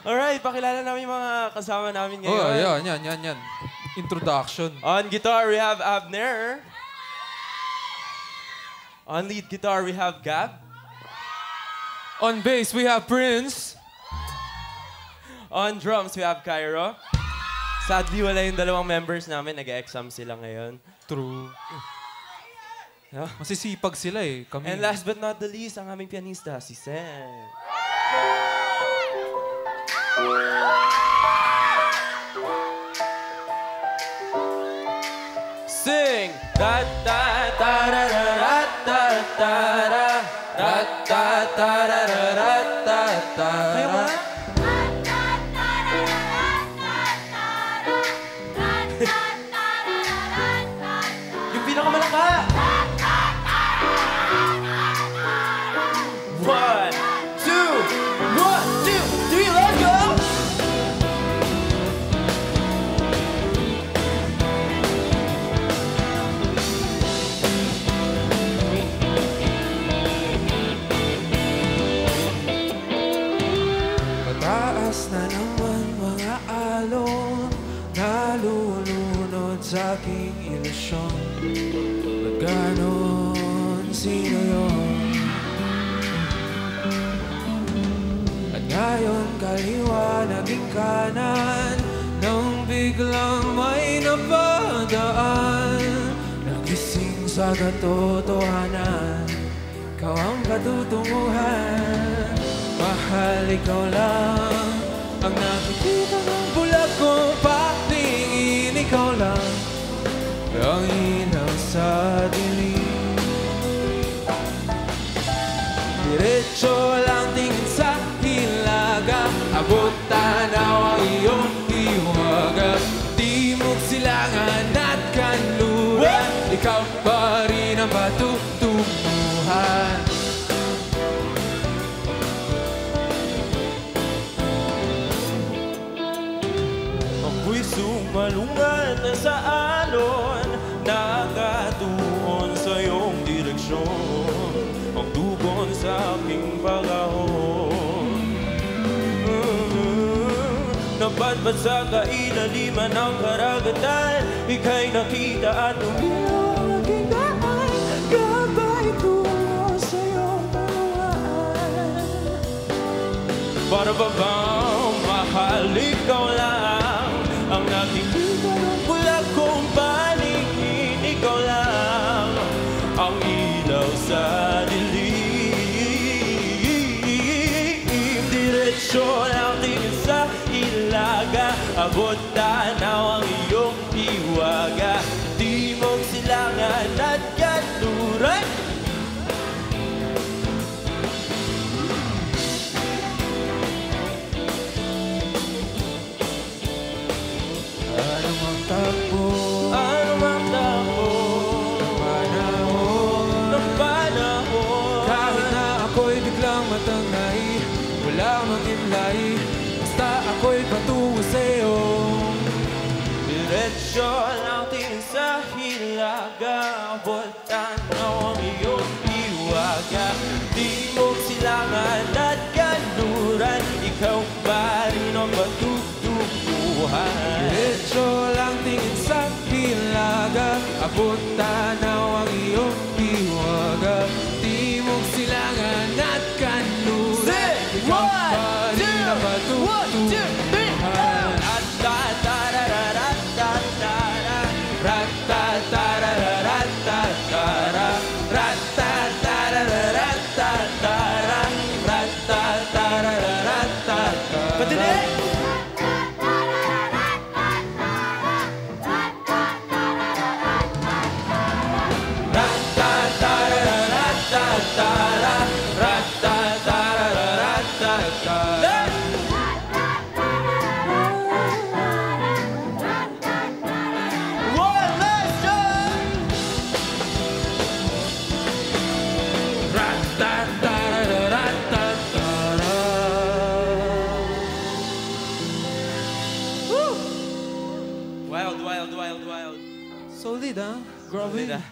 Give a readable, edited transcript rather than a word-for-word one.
Alright, pakilala namin yung mga kasama namin ngayon. Oh, yan. Introduction. On guitar, we have Abner. On lead guitar, we have Gab. On bass, we have Prince. On drums, we have Cairo. Sadly, wala yung dalawang members namin. Nag-exam sila ngayon. True. Yeah. Masisipag sila eh. Kami. And last but not the least, ang aming pianista, si Sen. Sing! Da da da da da da da da da da da da da da da da. Yung pinakamalaka! 1, 2, 3, let's go! Mataas na naman mga alon, nalulunod sa aking ilusyon. Ba't ganon, sino yun? At ngayon kaliwa naging kanan, nang biglang may napadaan. Nagising sa katotohanan, ikaw ang katutunguhan. Mahal, ikaw lang ang nakikita ng bulag ko. Patingin, ikaw lang ang ilaw sa dilim. Diretso lang tingin sa hilaga, abot tanaw ang iyong hiwaga. Timog, silangan at kanluran, ikaw pa rin ang patutunguhan. Ako'y sumalungan na sa alon, nakatuon sa iyong direksyon, ang tugon sa aking pagahon. Napadpad sa kailaliman ng karagatan, ika'y nakita at umilaw ang aking daan, gabay tungo sa iyong pangawaan. Para ba bang mahal, ikaw lang ang nakikita ng bulag kong paningin, ikaw lang ang ilaw sa dilim. Diretsyo lang tingin sa ilaga, abot tanaw ang iyong hiwaga. Timog, silangan at kanluran, Anumang takbo, ng panahon. kahit na ako'y biglang matangay, wala mag-imlay, basta ako'y patungo sa'yo. Diretsyo lang tingin sa hilaga, abot tanaw ang iyong hiwaga. Timog, silangan at kanluran, ikaw pa rin ang patutunguhan. Diretso lang tingin sa hilaga, abot tanaw ang iyong hiwaga. Timog, silangan at kanluran, ikaw pa rin ang patutunguhan. Wild, wild, wild, wild. Solid, ah. Grabe. Solid, ah.